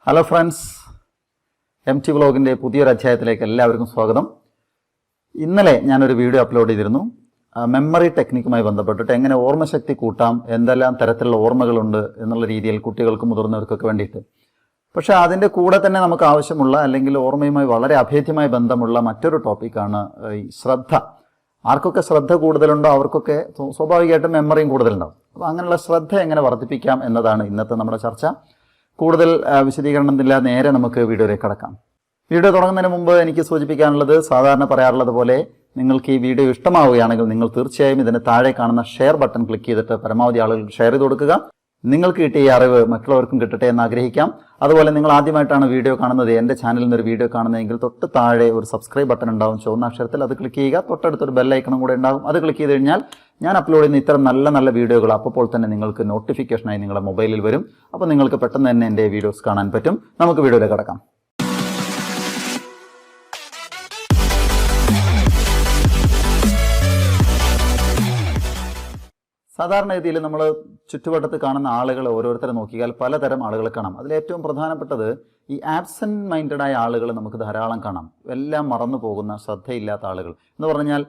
Hello friends, MT വ്ലോഗിൻ്റെ പുതിയൊരു അധ്യായത്തിലേക്ക് എല്ലാവർക്കും സ്വാഗതം. ഇന്നലെ ഞാനൊരു വീഡിയോ അപ്ലോഡ് ചെയ്തിരുന്നു. മെമ്മറി ടെക്നിക്കുമായി ബന്ധപ്പെട്ടിട്ട് എങ്ങനെ ഓർമ്മശക്തി കൂട്ടാം, എന്തെല്ലാം തരത്തിലുള്ള ഓർമ്മകളുണ്ട് എന്നുള്ള രീതിയിൽ കുട്ടികൾക്കും മുതിർന്നവർക്കൊക്കെ വേണ്ടിയിട്ട്. പക്ഷേ അതിൻ്റെ കൂടെ തന്നെ നമുക്ക് ആവശ്യമുള്ള അല്ലെങ്കിൽ ഓർമ്മയുമായി വളരെ അഭേദ്യമായ ബന്ധമുള്ള മറ്റൊരു ടോപ്പിക്കാണ് ഈ ശ്രദ്ധ. ആർക്കൊക്കെ ശ്രദ്ധ കൂടുതലുണ്ടോ അവർക്കൊക്കെ സ്വാഭാവികമായിട്ടും മെമ്മറിയും കൂടുതലുണ്ടാവും. അപ്പോൾ അങ്ങനെയുള്ള ശ്രദ്ധ എങ്ങനെ വർദ്ധിപ്പിക്കാം എന്നതാണ് ഇന്നത്തെ നമ്മുടെ ചർച്ച. കൂടുതൽ വിശദീകരണമില്ല, നേരെ നമുക്ക് വീഡിയോയിലേക്ക് കടക്കാം. വീഡിയോ തുടങ്ങുന്നതിന് മുമ്പ് എനിക്ക് സൂചിപ്പിക്കാനുള്ളത്, സാധാരണ പറയാറുള്ളത് പോലെ, നിങ്ങൾക്ക് ഈ വീഡിയോ ഇഷ്ടമാവുകയാണെങ്കിൽ നിങ്ങൾ തീർച്ചയായും ഇതിന് താഴെ കാണുന്ന ഷെയർ ബട്ടൺ ക്ലിക്ക് ചെയ്തിട്ട് പരമാവധി ആളുകൾ ഷെയർ ചെയ്ത് കൊടുക്കുക. നിങ്ങൾക്ക് കിട്ടിയ ഈ അറിവ് മറ്റുള്ളവർക്കും കിട്ടട്ടെ എന്ന് ആഗ്രഹിക്കാം. അതുപോലെ നിങ്ങൾ ആദ്യമായിട്ടാണ് വീഡിയോ കാണുന്നത്, എൻ്റെ ചാനലിൽ നിന്നൊരു വീഡിയോ കാണുന്നതെങ്കിൽ തൊട്ട് താഴെ ഒരു സബ്സ്ക്രൈബ് ബട്ടൺ ഉണ്ടാവും ചുവന്ന അക്ഷരത്തിൽ, അത് ക്ലിക്ക് ചെയ്യുക. തൊട്ടടുത്തൊരു ബെല്ലൈക്കണും കൂടെ ഉണ്ടാകും, അത് ക്ലിക്ക് ചെയ്ത് കഴിഞ്ഞാൽ ഞാൻ അപ്ലോഡ് ചെയ്യുന്ന ഇത്തരം നല്ല നല്ല വീഡിയോകൾ അപ്പോൾ തന്നെ നിങ്ങൾക്ക് നോട്ടിഫിക്കേഷനായി നിങ്ങളുടെ മൊബൈലിൽ വരും. അപ്പോൾ നിങ്ങൾക്ക് പെട്ടെന്ന് തന്നെ എൻ്റെ വീഡിയോസ് കാണാൻ പറ്റും. നമുക്ക് വീഡിയോയിലേക്ക് കടക്കാം. സാധാരണഗതിയിൽ നമ്മൾ ചുറ്റുവട്ടത്ത് കാണുന്ന ആളുകളെ ഓരോരുത്തരെ നോക്കിയാൽ പലതരം ആളുകളെ കാണാം. അതിലേറ്റവും പ്രധാനപ്പെട്ടത് ഈ ആബ്സെൻറ്റ് മൈൻഡഡായ ആളുകൾ നമുക്ക് ധാരാളം കാണാം. എല്ലാം മറന്നു പോകുന്ന, ശ്രദ്ധയില്ലാത്ത ആളുകൾ എന്ന് പറഞ്ഞാൽ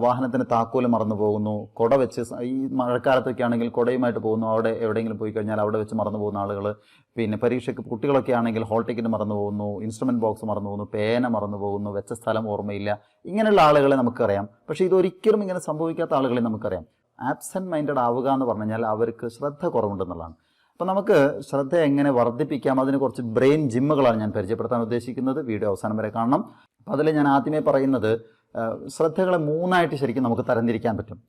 വാഹനത്തിന് താക്കോല് മറന്നു പോകുന്നു, കുട വെച്ച് ഈ മഴക്കാലത്തൊക്കെ ആണെങ്കിൽ കുടയുമായിട്ട് പോകുന്നു, അവിടെ എവിടെയെങ്കിലും പോയി കഴിഞ്ഞാൽ അവിടെ വെച്ച് മറന്നു പോകുന്ന ആളുകൾ. പിന്നെ പരീക്ഷയ്ക്ക് കുട്ടികളൊക്കെ ആണെങ്കിൽ ഹോൾ ടിക്കറ്റ് മറന്നു പോകുന്നു, ഇൻസ്ട്രുമെൻറ്റ് ബോക്സ് മറന്നു പോകുന്നു, പേന മറന്നു പോകുന്നു, വെച്ച സ്ഥലം ഓർമ്മയില്ല. ഇങ്ങനെയുള്ള ആളുകളെ നമുക്കറിയാം. പക്ഷേ ഇതൊരിക്കലും ഇങ്ങനെ സംഭവിക്കാത്ത ആളുകളെ നമുക്കറിയാം. ആബ്സെൻറ്റ് മൈൻഡഡ് ആവുക എന്ന് പറഞ്ഞു കഴിഞ്ഞാൽ അവർക്ക് ശ്രദ്ധ കുറവുണ്ടെന്നുള്ളതാണ്. അപ്പോൾ നമുക്ക് ശ്രദ്ധ എങ്ങനെ വർദ്ധിപ്പിക്കാം, അതിന് കുറച്ച് ബ്രെയിൻ ജിമ്മുകളാണ് ഞാൻ പരിചയപ്പെടുത്താൻ ഉദ്ദേശിക്കുന്നത്. വീഡിയോ അവസാനം വരെ കാണണം. അപ്പോൾ അതിൽ ഞാൻ ആദ്യമേ പറയുന്നത്, ശ്രദ്ധകളെ മൂന്നായിട്ട് ശരിക്കും നമുക്ക് തരംതിരിക്കാൻ പറ്റും.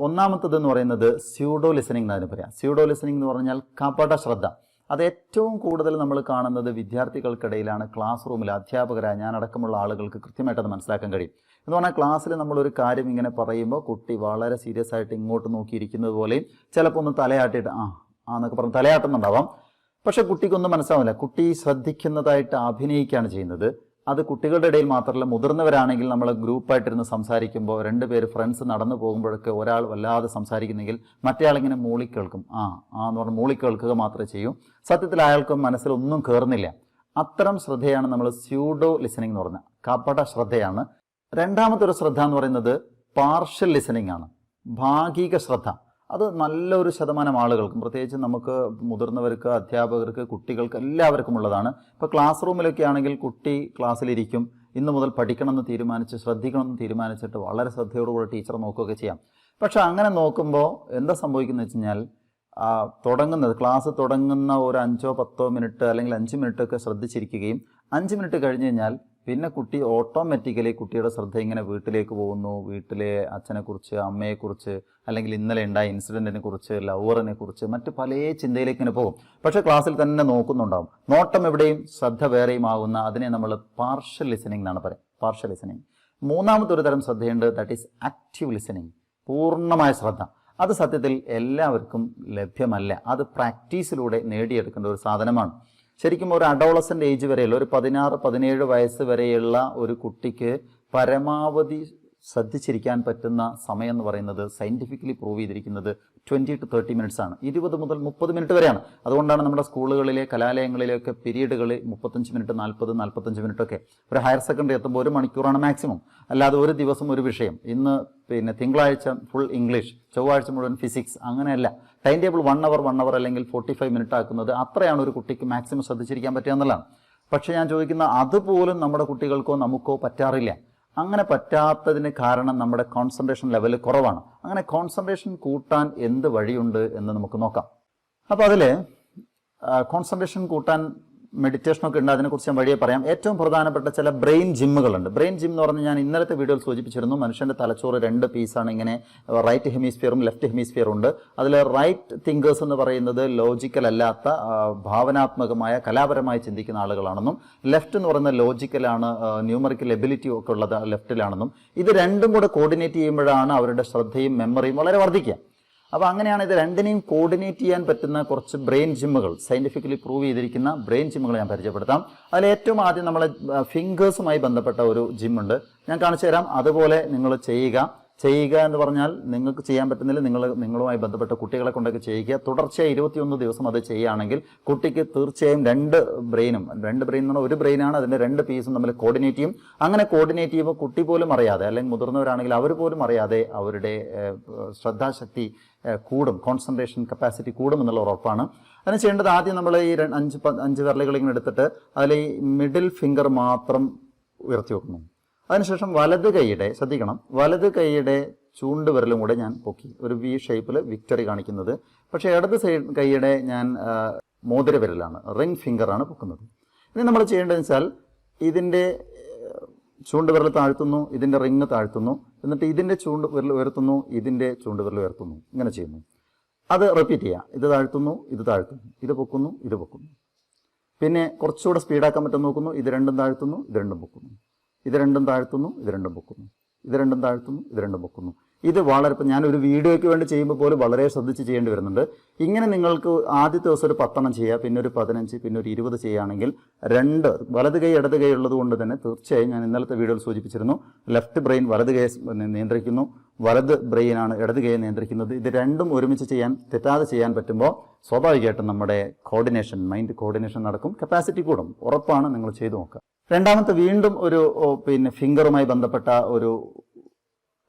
ഒന്നാമത്തതെന്ന് പറയുന്നത് സ്യൂഡോ ലിസണിംഗ് എന്നതിന് പറയാം. സ്യൂഡോ ലിസണിംഗ് എന്ന് പറഞ്ഞാൽ കപട ശ്രദ്ധ. അത് ഏറ്റവും കൂടുതൽ നമ്മൾ കാണുന്നത് വിദ്യാർത്ഥികൾക്കിടയിലാണ്. ക്ലാസ് റൂമിൽ അധ്യാപകരായ ഞാനടക്കമുള്ള ആളുകൾക്ക് കൃത്യമായിട്ടത് മനസ്സിലാക്കാൻ കഴിയും. എന്ന് പറഞ്ഞാൽ ക്ലാസ്സിൽ നമ്മളൊരു കാര്യം ഇങ്ങനെ പറയുമ്പോൾ കുട്ടി വളരെ സീരിയസ് ആയിട്ട് ഇങ്ങോട്ട് നോക്കിയിരിക്കുന്നത് പോലെയും ചിലപ്പോൾ ഒന്ന് തലയാട്ടിയിട്ട് എന്നൊക്കെ പറഞ്ഞ് തലയാട്ടുന്നുണ്ടാവാം. പക്ഷേ കുട്ടിക്കൊന്നും മനസ്സിലാവില്ല. കുട്ടി ശ്രദ്ധിക്കുന്നതായിട്ട് അഭിനയിക്കുകയാണ് ചെയ്യുന്നത്. അത് കുട്ടികളുടെ ഇടയിൽ മാത്രമല്ല, മുതിർന്നവരാണെങ്കിൽ നമ്മൾ ഗ്രൂപ്പായിട്ടിരുന്ന് സംസാരിക്കുമ്പോൾ 2 പേര് ഫ്രണ്ട്സ് നടന്നു പോകുമ്പോഴൊക്കെ ഒരാൾ വല്ലാതെ സംസാരിക്കുന്നെങ്കിൽ മറ്റേയാളിങ്ങനെ മൂളിക്കേൾക്കും. എന്ന് പറഞ്ഞ് മൂളിക്കേൾക്കുക മാത്രമേ ചെയ്യൂ. സത്യത്തിൽ അയാൾക്ക് മനസ്സിലൊന്നും കയറുന്നില്ല. അത്തരം ശ്രദ്ധയാണ് നമ്മൾ സ്യൂഡോ ലിസണിംഗ് എന്ന് പറഞ്ഞാൽ, കപട ശ്രദ്ധയാണ്. രണ്ടാമത്തെ ഒരു ശ്രദ്ധ എന്ന് പറയുന്നത് പാർഷ്യൽ ലിസണിംഗ് ആണ്, ഭാഗിക ശ്രദ്ധ. അത് നല്ലൊരു ശതമാനം ആളുകൾക്കും, പ്രത്യേകിച്ച് നമുക്ക് മുതിർന്നവർക്ക്, അധ്യാപകർക്ക്, കുട്ടികൾക്ക് എല്ലാവർക്കും ഉള്ളതാണ്. ഇപ്പോൾ ക്ലാസ് റൂമിലൊക്കെ ആണെങ്കിൽ കുട്ടി ക്ലാസ്സിലിരിക്കും, ഇന്ന് മുതൽ പഠിക്കണമെന്ന് തീരുമാനിച്ച്, ശ്രദ്ധിക്കണമെന്ന് തീരുമാനിച്ചിട്ട് വളരെ ശ്രദ്ധയോടുകൂടി ടീച്ചർ നോക്കുകയൊക്കെ ചെയ്യാം. പക്ഷെ അങ്ങനെ നോക്കുമ്പോൾ എന്താ സംഭവിക്കുന്നത് വെച്ച് കഴിഞ്ഞാൽ, ക്ലാസ് തുടങ്ങുന്ന ഒരു 5-10 മിനിറ്റ് അല്ലെങ്കിൽ 5 മിനിറ്റൊക്കെ ശ്രദ്ധിച്ചിരിക്കുകയും 5 മിനിറ്റ് കഴിഞ്ഞ് കഴിഞ്ഞാൽ പിന്നെ കുട്ടി ഓട്ടോമാറ്റിക്കലി കുട്ടിയുടെ ശ്രദ്ധ ഇങ്ങനെ വീട്ടിലേക്ക് പോകുന്നു. വീട്ടിലെ അച്ഛനെക്കുറിച്ച്, അമ്മയെക്കുറിച്ച്, അല്ലെങ്കിൽ ഇന്നലെ ഉണ്ടായ ഇൻസിഡൻറ്റിനെ കുറിച്ച്, ലവറിനെ കുറിച്ച്, മറ്റ് പല ചിന്തയിലേക്ക് ഇങ്ങനെ പോകും. പക്ഷേ ക്ലാസ്സിൽ തന്നെ നോക്കുന്നുണ്ടാവും. നോട്ടം എവിടെയും ശ്രദ്ധ വേറെയും ആകുന്ന അതിനെ നമ്മൾ പാർഷ്യൽ ലിസണിംഗ് എന്നാണ് പറയുക. Partial listening. മൂന്നാമത്തെ ഒരു തരം ശ്രദ്ധയുണ്ട്, ദാറ്റ് ഈസ് ആക്റ്റീവ് ലിസണിംഗ്, പൂർണ്ണമായ ശ്രദ്ധ. അത് സത്യത്തിൽ എല്ലാവർക്കും ലഭ്യമല്ല. അത് പ്രാക്ടീസിലൂടെ നേടിയെടുക്കേണ്ട ഒരു സാധനമാണ്. ശരിക്കും ഒരു അഡോളസൻ്റ് ഏജ് വരെയുള്ള, ഒരു 16-17 വയസ്സ് വരെയുള്ള ഒരു കുട്ടിക്ക് പരമാവധി ശ്രദ്ധിച്ചിരിക്കാൻ പറ്റുന്ന സമയം എന്ന് പറയുന്നത് സയൻറ്റിഫിക്കലി പ്രൂവ് ചെയ്തിരിക്കുന്നത് 20 to 30 മിനിറ്റ്സ് ആണ്. 20 മുതൽ 30 മിനിറ്റ് വരെയാണ്. അതുകൊണ്ടാണ് നമ്മുടെ സ്കൂളുകളിലെ, കലാലയങ്ങളിലെയൊക്കെ പീരീഡുകൾ 35 മിനിറ്റ്, 40-45 മിനിറ്റൊക്കെ. ഒരു ഹയർ സെക്കൻഡറി എത്തുമ്പോൾ 1 മണിക്കൂറാണ് മാക്സിമം. അല്ലാതെ ഒരു ദിവസം ഒരു വിഷയം, ഇന്ന് തിങ്കളാഴ്ച ഫുൾ ഇംഗ്ലീഷ്, ചൊവ്വാഴ്ച മുഴുവൻ ഫിസിക്സ്, അങ്ങനെയല്ല. ടൈം ടേബിൾ 1 അവർ അല്ലെങ്കിൽ 45 മിനിറ്റ് ആക്കുന്നത്. അത്രയാണ് ഒരു കുട്ടിക്ക് മാക്സിമം ശ്രദ്ധിച്ചിരിക്കാൻ പറ്റുക എന്നുള്ളതാണ്. പക്ഷേ ഞാൻ ചോദിക്കുന്ന, അതുപോലും നമ്മുടെ കുട്ടികൾക്കോ നമുക്കോ പറ്റാറില്ല. അങ്ങനെ പറ്റാത്തതിന് കാരണം നമ്മുടെ കോൺസെൻട്രേഷൻ ലെവൽ കുറവാണ്. അങ്ങനെ കോൺസെൻട്രേഷൻ കൂട്ടാൻ എന്ത് വഴിയുണ്ട് എന്ന് നമുക്ക് നോക്കാം. അപ്പോൾ അതിൽ കോൺസെൻട്രേഷൻ കൂട്ടാൻ മെഡിറ്റേഷനൊക്കെ ഉണ്ട്, അതിനെക്കുറിച്ച് ഞാൻ വഴിയെ പറയാം. ഏറ്റവും പ്രധാനപ്പെട്ട ചില ബ്രെയിൻ ജിമ്മുകളുണ്ട്. ബ്രെയിൻ ജിം എന്ന് പറഞ്ഞാൽ ഞാൻ ഇന്നലത്തെ വീഡിയോയിൽ സൂചിപ്പിച്ചിരുന്നു. മനുഷ്യൻ്റെ തലച്ചോറ് 2 പീസാണ്. ഇങ്ങനെ റൈറ്റ് ഹെമിസ്ഫിയറും ലെഫ്റ്റ് ഹെമിസ്ഫിയറും ഉണ്ട്. അതിൽ റൈറ്റ് തിങ്കേഴ്സ് എന്ന് പറയുന്നത് ലോജിക്കൽ അല്ലാത്ത, ഭാവനാത്മകമായ, കലാപരമായി ചിന്തിക്കുന്ന ആളുകളാണെന്നും, ലെഫ്റ്റ് എന്ന് പറയുന്നത് ലോജിക്കലാണ്, ന്യൂമറിക്കൽ എബിലിറ്റി ഒക്കെ ഉള്ളത് ലെഫ്റ്റിലാണെന്നും. ഇത് രണ്ടും കൂടെ കോർഡിനേറ്റ് ചെയ്യുമ്പോഴാണ് അവരുടെ ശ്രദ്ധയും മെമ്മറിയും വളരെ വർദ്ധിക്കുക. അപ്പോൾ അങ്ങനെയാണ് ഇത് രണ്ടിനെയും കോർഡിനേറ്റ് ചെയ്യാൻ പറ്റുന്ന കുറച്ച് ബ്രെയിൻ ജിമ്മുകൾ, സയൻറ്റിഫിക്കലി പ്രൂവ് ചെയ്തിരിക്കുന്ന ബ്രെയിൻ ജിമ്മുകൾ ഞാൻ പരിചയപ്പെടുത്താം. അതിൽ ഏറ്റവും ആദ്യം നമ്മളെ ഫിംഗേഴ്സുമായി ബന്ധപ്പെട്ട ഒരു ജിമ്മുണ്ട്, ഞാൻ കാണിച്ചു തരാം. അതുപോലെ നിങ്ങൾ ചെയ്യുക. ചെയ്യുക എന്ന് പറഞ്ഞാൽ നിങ്ങൾക്ക് ചെയ്യാൻ പറ്റുന്നില്ല, നിങ്ങളുമായി ബന്ധപ്പെട്ട കുട്ടികളെ കൊണ്ടൊക്കെ ചെയ്യിക്കുക. തുടർച്ചയായി 21 ദിവസം അത് ചെയ്യുകയാണെങ്കിൽ കുട്ടിക്ക് തീർച്ചയായും രണ്ട് ബ്രെയിൻ എന്ന് പറഞ്ഞാൽ ഒരു ബ്രെയിനാണ്, അതിൻ്റെ 2 പീസും തമ്മിൽ കോർഡിനേറ്റ് ചെയ്യും. അങ്ങനെ കോർഡിനേറ്റ് ചെയ്യുമ്പോൾ കുട്ടി പോലും അറിയാതെ, അല്ലെങ്കിൽ മുതിർന്നവരാണെങ്കിൽ അവർ പോലും അറിയാതെ അവരുടെ ശ്രദ്ധാശക്തി കൂടും, കോൺസെൻട്രേഷൻ കപ്പാസിറ്റി കൂടും എന്നുള്ള ഉറപ്പാണ്. അതിന് ചെയ്യേണ്ടത്, ആദ്യം നമ്മൾ ഈ 5 വിരലുകൾ ഇങ്ങനെ എടുത്തിട്ട് അതിൽ ഈ മിഡിൽ ഫിംഗർ മാത്രം ഉയർത്തി വെക്കുന്നു. അതിനുശേഷം വലത് കൈയുടെ, ശ്രദ്ധിക്കണം, വലത് കൈയുടെ ചൂണ്ടുവിരലും കൂടെ ഞാൻ പൊക്കി ഒരു വി ഷേപ്പിൽ വിക്ടറി കാണിക്കുന്നത്. പക്ഷേ ഇടത് കൈയുടെ ഞാൻ മോതിരവിരലാണ്, റിംഗ് ഫിംഗറാണ് പൊക്കുന്നത്. ഇനി നമ്മൾ ചെയ്യേണ്ടതെന്ന് വെച്ചാൽ ഇതിൻ്റെ ചൂണ്ടുവിരൽ താഴ്ത്തുന്നു, ഇതിൻ്റെ റിംഗ് താഴ്ത്തുന്നു, എന്നിട്ട് ഇതിൻ്റെ ചൂണ്ടുവിരൽ ഉയർത്തുന്നു, ഇതിൻ്റെ ചൂണ്ടുവിരൽ ഉയർത്തുന്നു, ഇങ്ങനെ ചെയ്യുന്നു. അത് റിപ്പീറ്റ് ചെയ്യുക. ഇത് താഴ്ത്തുന്നു, ഇത് താഴ്ത്തുന്നു, ഇത് പൊക്കുന്നു, ഇത് പൊക്കുന്നു. പിന്നെ കുറച്ചുകൂടെ സ്പീഡാക്കാൻ പറ്റും നോക്കുന്നു. ഇത് രണ്ടും താഴ്ത്തുന്നു, ഇത് രണ്ടും പൊക്കുന്നു, ഇത് രണ്ടും താഴ്ത്തുന്നു, ഇത് രണ്ടും പൊക്കുന്നു, ഇത് രണ്ടും താഴ്ത്തുന്നു, ഇത് രണ്ടും പൊക്കുന്നു. ഇത് വളരെ, ഇപ്പം ഞാനൊരു വീഡിയോയ്ക്ക് വേണ്ടി ചെയ്യുമ്പോൾ പോലും വളരെ ശ്രദ്ധിച്ച് ചെയ്യേണ്ടി വരുന്നുണ്ട്. ഇങ്ങനെ നിങ്ങൾക്ക് ആദ്യത്തെ ദിവസം ഒരു 10 എണ്ണം ചെയ്യുക, പിന്നെ ഒരു 15, പിന്നെ ഒരു 20 ചെയ്യുകയാണെങ്കിൽ വലത് കൈ ഇടത് കൈ ഉള്ളത് കൊണ്ട് തന്നെ തീർച്ചയായും ഞാൻ ഇന്നലത്തെ വീഡിയോയിൽ സൂചിപ്പിച്ചിരുന്നു, ലെഫ്റ്റ് ബ്രെയിൻ വലത് കൈ നിയന്ത്രിക്കുന്നു, വലത് ബ്രെയിനാണ് ഇടത് കൈയെ നിയന്ത്രിക്കുന്നത്. ഇത് രണ്ടും ഒരുമിച്ച് തെറ്റാതെ ചെയ്യാൻ പറ്റുമ്പോൾ സ്വാഭാവികമായിട്ടും നമ്മുടെ മൈൻഡ് കോർഡിനേഷൻ നടക്കും, കപ്പാസിറ്റി കൂടും. ഉറപ്പാണ്, നിങ്ങൾ ചെയ്തു നോക്കുക. രണ്ടാമത്തെ വീണ്ടും ഒരു ഫിംഗറുമായി ബന്ധപ്പെട്ട ഒരു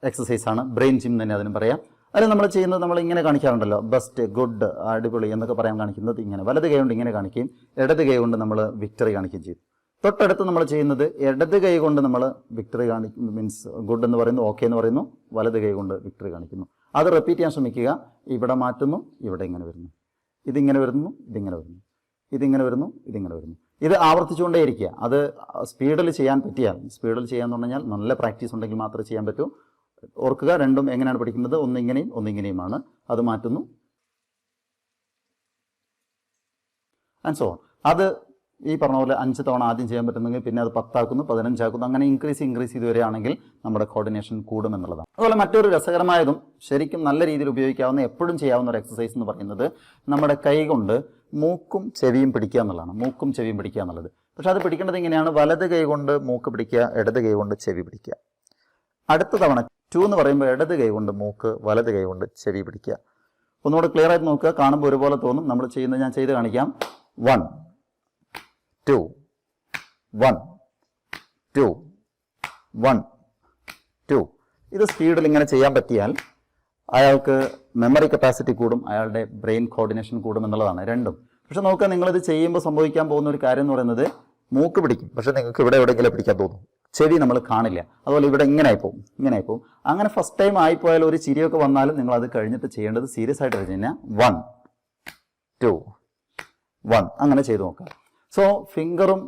എക്സസൈസാണ്, ബ്രെയിൻ ജിം തന്നെ അതിനും പറയാം. അതിൽ നമ്മൾ ചെയ്യുന്നത്, നമ്മൾ ഇങ്ങനെ കാണിക്കാറുണ്ടല്ലോ, ബെസ്റ്റ്, ഗുഡ്, അടിപൊളി എന്നൊക്കെ പറയാൻ കാണിക്കുന്നത് ഇങ്ങനെ വലത് കൈ കൊണ്ട് ഇങ്ങനെ കാണിക്കുകയും ഇടത് കൈ കൊണ്ട് നമ്മൾ വിക്ടറി കാണിക്കുകയും ചെയ്തു. തൊട്ടടുത്ത് നമ്മൾ ചെയ്യുന്നത് ഇടത് കൈ കൊണ്ട് നമ്മൾ വിക്ടറി കാണിക്കുന്നു, മീൻസ് ഗുഡ് എന്ന് പറയുന്നു, ഓക്കെ എന്ന് പറയുന്നു, വലത് കൈ കൊണ്ട് വിക്ടറി കാണിക്കുന്നു. അത് റിപ്പീറ്റ് ചെയ്യാൻ ശ്രമിക്കുക. ഇവിടെ മാറ്റുന്നു, ഇവിടെ ഇങ്ങനെ വരുന്നു, ഇതിങ്ങനെ വരുന്നു, ഇതിങ്ങനെ വരുന്നു, ഇതിങ്ങനെ വരുന്നു, ഇതിങ്ങനെ വരുന്നു. ഇത് ആവർത്തിച്ചുകൊണ്ടേയിരിക്കുക. അത് സ്പീഡിൽ ചെയ്യാൻ പറ്റിയാൽ, സ്പീഡിൽ ചെയ്യാന്ന് പറഞ്ഞാൽ നല്ല പ്രാക്ടീസ് ഉണ്ടെങ്കിൽ മാത്രമേ ചെയ്യാൻ പറ്റൂ. ഓർക്കുക, രണ്ടും എങ്ങനെയാണ് പഠിക്കുന്നത്, ഒന്നിങ്ങനെയും ഒന്നിങ്ങനെയുമാണ്. അത് മാറ്റുന്നു, ആൻഡ് സോ ഓൺ. അത് ഈ പറഞ്ഞ പോലെ 5 തവണ ആദ്യം ചെയ്യാൻ പറ്റുന്നെങ്കിൽ പിന്നെ അത് 10 ആക്കുന്നു, 15 ആക്കുന്നു, അങ്ങനെ ഇൻക്രീസ് ചെയ്ത് വരികയാണെങ്കിൽ നമ്മുടെ കോർഡിനേഷൻ കൂടുമെന്നുള്ളതാണ്. അതുപോലെ മറ്റൊരു രസകരമായതും ശരിക്കും നല്ല രീതിയിൽ ഉപയോഗിക്കാവുന്ന, എപ്പോഴും ചെയ്യാവുന്ന ഒരു എക്സസൈസ് എന്ന് പറയുന്നത് നമ്മുടെ കൈ കൊണ്ട് മൂക്കും ചെവിയും പിടിക്കുക എന്നുള്ളതാണ്. മൂക്കും ചെവിയും പിടിക്കുക എന്നുള്ളത്. പക്ഷെ അത് പിടിക്കേണ്ടത് ഇങ്ങനെയാണ്, വലത് കൈ കൊണ്ട് മൂക്ക് പിടിക്കുക, ഇടത് കൈ കൊണ്ട് ചെവി പിടിക്കുക. അടുത്ത തവണ 2 എന്ന് പറയുമ്പോൾ ഇടത് കൈ കൊണ്ട് മൂക്ക്, വലത് കൈ കൊണ്ട് ചെവി പിടിക്കുക. ഒന്നുകൂടെ ക്ലിയർ ആയിട്ട് നോക്കുക, കാണുമ്പോൾ ഒരുപോലെ തോന്നും. നമ്മൾ ചെയ്യുന്നത് ഞാൻ ചെയ്ത് കാണിക്കാം. 1 2 1 2 1 2. ഇത് സ്പീഡിൽ ഇങ്ങനെ ചെയ്യാൻ പറ്റിയാൽ അയാൾക്ക് മെമ്മറി കപ്പാസിറ്റി കൂടും, അയാളുടെ ബ്രെയിൻ കോർഡിനേഷൻ കൂടും എന്നുള്ളതാണ് രണ്ടും. പക്ഷെ നോക്കുക, നിങ്ങളിത് ചെയ്യുമ്പോൾ സംഭവിക്കാൻ പോകുന്ന ഒരു കാര്യം എന്ന് പറയുന്നത്, മൂക്ക് പിടിക്കും, പക്ഷെ നിങ്ങൾക്ക് ഇവിടെ എവിടെയെങ്കിലും പിടിക്കാൻ തോന്നും. ചെവി നമ്മൾ കാണില്ല. അതുപോലെ ഇവിടെ ഇങ്ങനെ ആയിപ്പോവും. അങ്ങനെ ഫസ്റ്റ് ടൈം ആയിപ്പോയാൽ ഒരു ചിരിയൊക്കെ വന്നാലും നിങ്ങൾ അത് കഴിഞ്ഞിട്ട് ചെയ്യേണ്ടത് സീരിയസ് ആയിട്ട് വെച്ച് കഴിഞ്ഞാൽ 1 2 1 അങ്ങനെ ചെയ്തു നോക്കുക. സോ ഫിംഗറും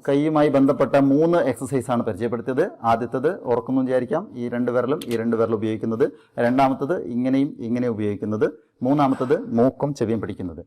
കൈയുമായി ബന്ധപ്പെട്ട 3 എക്സസൈസാണ് പരിചയപ്പെടുത്തിയത്. ആദ്യത്തത് ഓർക്കുന്നു വിചാരിക്കാം, ഈ 2 വിരലും ഈ 2 വിരലും ഉപയോഗിക്കുന്നത്. രണ്ടാമത്തത് ഇങ്ങനെയും ഇങ്ങനെ ഉപയോഗിക്കുന്നത്. മൂന്നാമത്തത് മൂക്കും ചെവിയും പിടിക്കുന്നത്.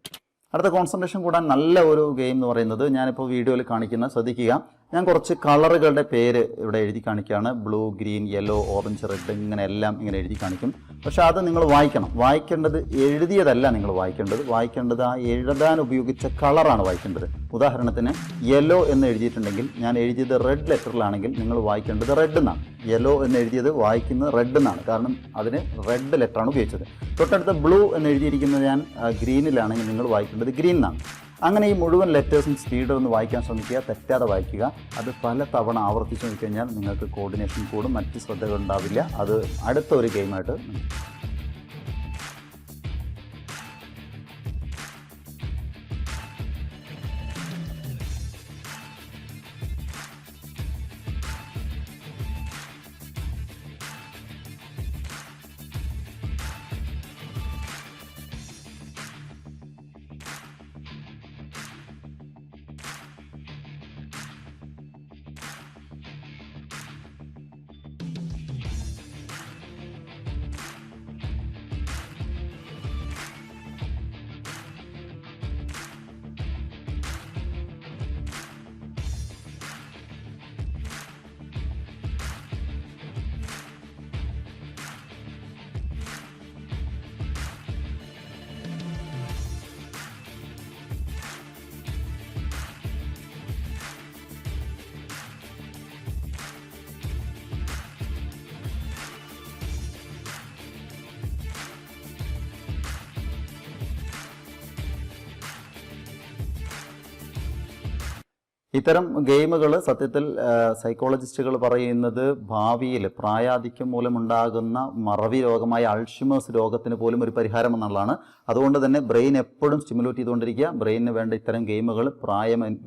അടുത്ത കോൺസെൻട്രേഷൻ കൂടാൻ നല്ല ഒരു ഗെയിം എന്ന് പറയുന്നത്, ഞാനിപ്പോൾ വീഡിയോയിൽ കാണിക്കുന്ന, ശ്രദ്ധിക്കുക, ഞാൻ കുറച്ച് കളറുകളുടെ പേര് ഇവിടെ എഴുതി കാണിക്കുകയാണ്. Blue, green, yellow, orange, red, ഇങ്ങനെ എല്ലാം ഇങ്ങനെ എഴുതി കാണിക്കും. പക്ഷെ അത് നിങ്ങൾ വായിക്കണം. വായിക്കേണ്ടത് എഴുതിയതല്ല നിങ്ങൾ വായിക്കേണ്ടത് ആ എഴുതാൻ ഉപയോഗിച്ച കളറാണ് വായിക്കേണ്ടത്. ഉദാഹരണത്തിന് യെല്ലോ എന്ന് എഴുതിയിട്ടുണ്ടെങ്കിൽ ഞാൻ എഴുതിയത് റെഡ് ലെറ്ററിലാണെങ്കിൽ നിങ്ങൾ വായിക്കേണ്ടത് റെഡ് എന്നാണ്. യെല്ലോ എന്ന് എഴുതിയത് വായിക്കുന്നത് റെഡ് എന്നാണ്, കാരണം അതിന് റെഡ് ലെറ്ററാണ് ഉപയോഗിച്ചത്. തൊട്ടടുത്ത ബ്ലൂ എന്ന് എഴുതിയിരിക്കുന്നത് ഞാൻ ഗ്രീനിലാണെങ്കിൽ നിങ്ങൾ വായിക്കേണ്ടത് ഗ്രീൻ എന്നാണ്. അങ്ങനെ ഈ മുഴുവൻ ലെറ്റേഴ്സും സ്പീഡ് ഒന്ന് വായിക്കാൻ ശ്രമിക്കുക, തെറ്റാതെ വായിക്കുക. അത് പല തവണ ആവർത്തിച്ച് നോക്കിക്കഴിഞ്ഞാൽ നിങ്ങൾക്ക് കോർഡിനേഷൻ കൂടും, മറ്റ് ശ്രദ്ധകൾ ഉണ്ടാവില്ല. അത് അടുത്ത ഒരു ഗെയിമായിട്ട് ഇത്തരം ഗെയിമുകൾ സത്യത്തിൽ സൈക്കോളജിസ്റ്റുകൾ പറയുന്നത് ഭാവിയിൽ പ്രായാധിക്യം മൂലമുണ്ടാകുന്ന മറവി രോഗമായ അൾഷിമേഴ്സ് രോഗത്തിന് പോലും ഒരു പരിഹാരം എന്നുള്ളതാണ്. അതുകൊണ്ട് തന്നെ ബ്രെയിൻ എപ്പോഴും സ്റ്റിമുലേറ്റ് ചെയ്തുകൊണ്ടിരിക്കുക. ബ്രെയിനിന് വേണ്ട ഇത്തരം ഗെയിമുകൾ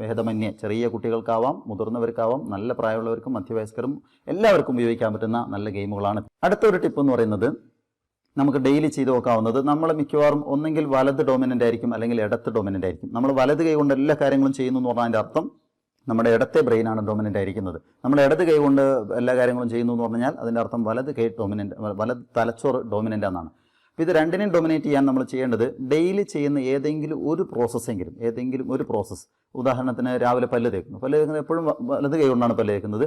ഭേദമന്യേ ചെറിയ കുട്ടികൾക്കാവാം, മുതിർന്നവർക്കാവാം, നല്ല പ്രായമുള്ളവർക്കും മധ്യവയസ്കരും എല്ലാവർക്കും ഉപയോഗിക്കാൻ പറ്റുന്ന നല്ല ഗെയിമുകളാണ്. അടുത്തൊരു ടിപ്പ് എന്ന് പറയുന്നത് നമുക്ക് ഡെയിലി ചെയ്ത് നോക്കാവുന്നത്, നമ്മൾ മിക്കവാറും ഒന്നെങ്കിൽ വലത് ഡോമിനൻ്റ് ആയിരിക്കും അല്ലെങ്കിൽ ഇടത്ത് ഡോമിനൻ്റ് ആയിരിക്കും. നമ്മൾ വലത് കൈ കൊണ്ട് എല്ലാ കാര്യങ്ങളും ചെയ്യുന്നു എന്ന് പറഞ്ഞാൽ അതിൻ്റെ അർത്ഥം നമ്മുടെ ഇടത്തെ ബ്രെയിനാണ് ഡോമിനൻ്റ് ആയിരിക്കുന്നത്. നമ്മൾ ഇടത് കൈ കൊണ്ട് എല്ലാ കാര്യങ്ങളും ചെയ്യുന്നു എന്ന് പറഞ്ഞാൽ അതിൻ്റെ അർത്ഥം വലത് കൈ ഡോമിനൻ്റ്, വലത് തലച്ചോറ് ഡോമിനൻ്റ് എന്നാണ്. അപ്പോൾ ഇത് രണ്ടിനെയും ഡോമിനേറ്റ് ചെയ്യാൻ നമ്മൾ ചെയ്യേണ്ടത് ഡെയിലി ചെയ്യുന്ന ഏതെങ്കിലും ഒരു പ്രോസസ്സ്, ഉദാഹരണത്തിന് രാവിലെ പല്ല് തേക്കുന്നത് എപ്പോഴും വലത് കൈ കൊണ്ടാണ് പല്ല് തേക്കുന്നത്.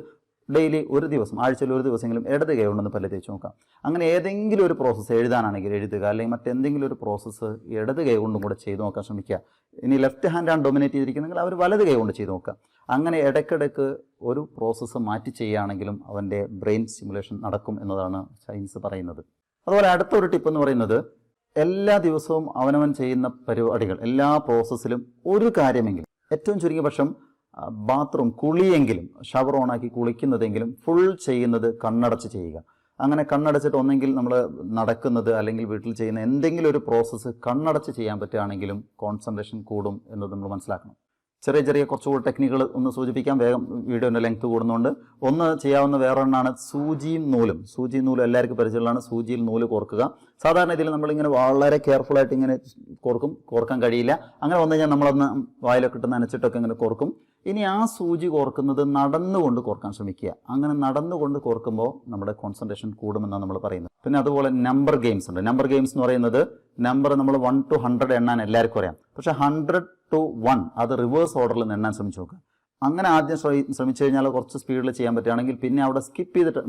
ഡെയിലി ഒരു ദിവസം, ആഴ്ചയിൽ ഒരു ദിവസമെങ്കിലും ഇടത് കൈ കൊണ്ടൊന്ന് പല്ല് തേച്ച് നോക്കാം. അങ്ങനെ ഏതെങ്കിലും ഒരു പ്രോസസ്സ്, എഴുതാനാണെങ്കിൽ എഴുതുക, അല്ലെങ്കിൽ മറ്റെന്തെങ്കിലും ഒരു പ്രോസസ്സ് ഇടത് കൈ കൊണ്ടും കൂടെ ചെയ്ത് നോക്കാൻ ശ്രമിക്കുക. ഇനി ലെഫ്റ്റ് ഹാൻഡാണ് ഡൊമിനേറ്റ് ചെയ്തിരിക്കുന്നതെങ്കിൽ അവർ വലത് കൈ കൊണ്ട് ചെയ്ത് നോക്കുക. അങ്ങനെ ഇടയ്ക്കിടയ്ക്ക് ഒരു പ്രോസസ്സ് മാറ്റി ചെയ്യുകയാണെങ്കിലും അവൻ്റെ ബ്രെയിൻ സ്റ്റിമുലേഷൻ നടക്കും എന്നതാണ് സയൻസ് പറയുന്നത്. അതുപോലെ അടുത്തൊരു ടിപ്പ് എന്ന് പറയുന്നത്, എല്ലാ ദിവസവും അവനവൻ ചെയ്യുന്ന പരിപാടികൾ, എല്ലാ പ്രോസസ്സിലും ഒരു കാര്യമെങ്കിലും, ഏറ്റവും ചുരുങ്ങിയ പക്ഷം ബാത്റൂം കുളിയെങ്കിലും, ഷവർ ഓണാക്കി കുളിക്കുന്നതെങ്കിലും ഫുൾ ചെയ്യുന്നത് കണ്ണടച്ച് ചെയ്യുക. അങ്ങനെ കണ്ണടച്ചിട്ട് ഒന്നെങ്കിൽ നമ്മൾ നടക്കുന്നത് അല്ലെങ്കിൽ വീട്ടിൽ ചെയ്യുന്ന എന്തെങ്കിലും ഒരു പ്രോസസ്സ് കണ്ണടച്ച് ചെയ്യാൻ പറ്റുകയാണെങ്കിലും കോൺസെൻട്രേഷൻ കൂടും എന്നത് നമ്മൾ മനസ്സിലാക്കണം. ചെറിയ കുറച്ചുകൂടി ടെക്നിക്കുകൾ ഒന്ന് സൂചിപ്പിക്കാം, വേഗം വീഡിയോൻ്റെ ലെങ്ത് കൂടുന്നതുകൊണ്ട്. ഒന്ന് ചെയ്യാവുന്ന വേറൊരെണ്ണമാണ് സൂചിയും നൂലും എല്ലാവർക്കും പരിചയമുള്ളതാണ്. സൂചിയിൽ നൂല് കോർക്കുക. സാധാരണ ഇതിൽ നമ്മളിങ്ങനെ വളരെ കെയർഫുള്ളായിട്ട് ഇങ്ങനെ കോർക്കാൻ കഴിയില്ല. അങ്ങനെ വന്നു കഴിഞ്ഞാൽ നമ്മളൊന്ന് വായിലൊക്കെ ഇട്ട് നനച്ചിട്ടൊക്കെ ഇങ്ങനെ കോർക്കും. ഇനി ആ സൂചി കോർക്കുന്നത് നടന്നുകൊണ്ട് കോർക്കാൻ ശ്രമിക്കുക. അങ്ങനെ നടന്നുകൊണ്ട് കോർക്കുമ്പോൾ നമ്മുടെ കോൺസെൻട്രേഷൻ കൂടുമെന്നാണ് നമ്മൾ പറയുന്നത്. പിന്നെ അതുപോലെ നമ്പർ ഗെയിംസ് ഉണ്ട്. നമ്പർ ഗെയിംസ് എന്ന് പറയുന്നത്, നമ്പർ നമ്മൾ 1 to 100 എണ്ണാൻ എല്ലാവർക്കും അറിയാം. പക്ഷേ 100 to 1 അത് റിവേഴ്സ് ഓർഡറിൽ എണ്ണാൻ ശ്രമിച്ചു നോക്കുക. അങ്ങനെ ആദ്യം ശ്രമിച്ചു കഴിഞ്ഞാൽ കുറച്ച് സ്പീഡിൽ ചെയ്യാൻ പറ്റുകയാണെങ്കിൽ പിന്നെ അവിടെ സ്കിപ്പ് ചെയ്തിട്ട്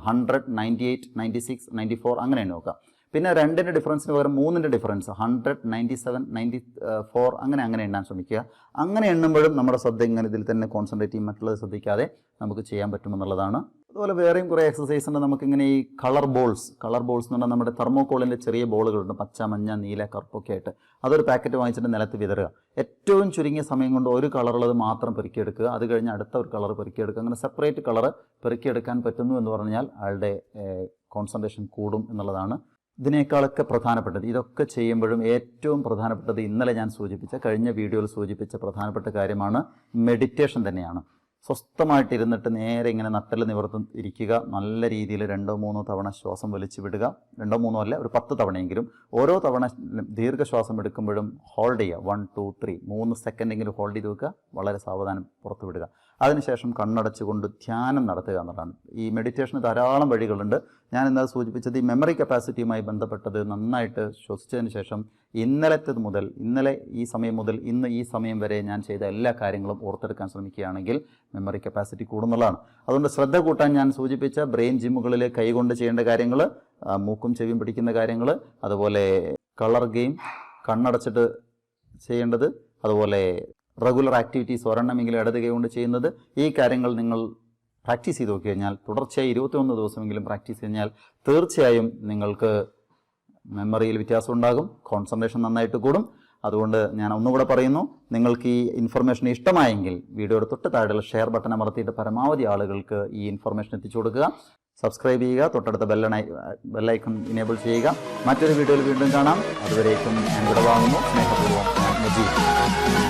100, 98, 96, 94 അങ്ങനെ എണ്ണി നോക്കുക. പിന്നെ 2ന്റെ ഡിഫറൻസിന് പകരം 3ന്റെ ഡിഫറൻസ് 100, 97, 94 അങ്ങനെ എണ്ണാൻ ശ്രമിക്കുക. അങ്ങനെ എണ്ണുമ്പോഴും നമ്മുടെ ശ്രദ്ധ ഇങ്ങനെ ഇതിൽ തന്നെ കോൺസെൻട്രേറ്റ് ചെയ്യും, മറ്റുള്ളത് ശ്രദ്ധിക്കാതെ നമുക്ക് ചെയ്യാൻ പറ്റുമെന്നുള്ളതാണ്. അതുപോലെ വേറെയും കുറേ എക്സസൈസ് ഉണ്ട്. നമുക്കിങ്ങനെ ഈ കളർ ബോൾസ് എന്ന് പറഞ്ഞാൽ നമ്മുടെ തെർമോക്കോളിൻ്റെ ചെറിയ ബോളുകളുണ്ട്, പച്ച, മഞ്ഞ, നീല, കറുപ്പൊക്കെ ആയിട്ട്. അതൊരു പാക്കറ്റ് വാങ്ങിച്ചിട്ട് നിലത്ത് വിതറുക. ഏറ്റവും ചുരുങ്ങിയ സമയം കൊണ്ട് ഒരു കളറുള്ളത് മാത്രം പെറുക്കിയെടുക്കുക. അത് കഴിഞ്ഞ് അടുത്ത ഒരു കളർ പെറുക്കിയെടുക്കുക. അങ്ങനെ സെപ്പറേറ്റ് കളർ പെറുക്കിയെടുക്കാൻ പറ്റുന്നു എന്ന് പറഞ്ഞാൽ അയാളുടെ കോൺസെൻട്രേഷൻ കൂടും എന്നുള്ളതാണ്. ഇതിനേക്കാളൊക്കെ പ്രധാനപ്പെട്ടത്, ഇതൊക്കെ ചെയ്യുമ്പോഴും ഏറ്റവും പ്രധാനപ്പെട്ടത് ഇന്നലെ ഞാൻ കഴിഞ്ഞ വീഡിയോയിൽ സൂചിപ്പിച്ച പ്രധാനപ്പെട്ട കാര്യമാണ് മെഡിറ്റേഷൻ തന്നെയാണ്. സ്വസ്ഥമായിട്ടിരുന്നിട്ട് നേരെ ഇങ്ങനെ നട്ടൽ നിവർത്തും ഇരിക്കുക. നല്ല രീതിയിൽ 2-3 തവണ ശ്വാസം വലിച്ചു വിടുക. 2-3 അല്ല, ഒരു 10 തവണയെങ്കിലും. ഓരോ തവണ ദീർഘശ്വാസം എടുക്കുമ്പോഴും ഹോൾഡ് ചെയ്യുക. 1, 2, 3 3 സെക്കൻഡെങ്കിലും ഹോൾഡ് ചെയ്ത് വെക്കുക. വളരെ സാവധാനം പുറത്തു വിടുക. അതിനുശേഷം കണ്ണടച്ചുകൊണ്ട് ധ്യാനം നടത്തുക എന്നുള്ളതാണ്. ഈ മെഡിറ്റേഷന് ധാരാളം വഴികളുണ്ട്. ഞാൻ ഇന്നലെ സൂചിപ്പിച്ചത് ഈ മെമ്മറി കപ്പാസിറ്റിയുമായി ബന്ധപ്പെട്ടത് നന്നായിട്ട് ശ്വസിച്ചതിന് ശേഷം ഇന്നലെ ഈ സമയം മുതൽ ഇന്ന് ഈ സമയം വരെ ഞാൻ ചെയ്ത എല്ലാ കാര്യങ്ങളും ഓർത്തെടുക്കാൻ ശ്രമിക്കുകയാണെങ്കിൽ മെമ്മറി കപ്പാസിറ്റി കൂടുന്നുള്ളതാണ്. അതുകൊണ്ട് ശ്രദ്ധ കൂട്ടാൻ ഞാൻ സൂചിപ്പിച്ച ബ്രെയിൻ ജിമ്മുകളിൽ കൈകൊണ്ട് ചെയ്യേണ്ട കാര്യങ്ങൾ, മൂക്കും ചെവിയും പിടിക്കുന്ന കാര്യങ്ങൾ, അതുപോലെ കളർ ഗെയിം, കണ്ണടച്ചിട്ട് ചെയ്യേണ്ടത്, അതുപോലെ റെഗുലർ ആക്ടിവിറ്റീസ് ഒരെണ്ണമെങ്കിലും ഇടത് കൈ കൊണ്ട് ചെയ്യുന്നത്, ഈ കാര്യങ്ങൾ നിങ്ങൾ പ്രാക്ടീസ് ചെയ്ത് നോക്കി കഴിഞ്ഞാൽ, തുടർച്ചയായി 21 ദിവസമെങ്കിലും പ്രാക്ടീസ് കഴിഞ്ഞാൽ തീർച്ചയായും നിങ്ങൾക്ക് മെമ്മറിയിൽ വ്യത്യാസം ഉണ്ടാകും, കോൺസെൻട്രേഷൻ നന്നായിട്ട് കൂടും. അതുകൊണ്ട് ഞാൻ ഒന്നുകൂടെ പറയുന്നു, നിങ്ങൾക്ക് ഈ ഇൻഫർമേഷൻ ഇഷ്ടമായെങ്കിൽ വീഡിയോയുടെ തൊട്ട് താഴെയുള്ള ഷെയർ ബട്ടൺ അമർത്തിയിട്ട് പരമാവധി ആളുകൾക്ക് ഈ ഇൻഫർമേഷൻ എത്തിച്ചു കൊടുക്കുക. സബ്സ്ക്രൈബ് ചെയ്യുക, തൊട്ടടുത്ത ബെല്ലൈക്കൺ ഇനേബിൾ ചെയ്യുക. മറ്റൊരു വീഡിയോയിൽ വീണ്ടും കാണാം. അതുവരേക്കും ഞാൻ ഇവിടെ വാങ്ങുന്നു. സ്നേഹപൂർവ്വം, നജീബ്.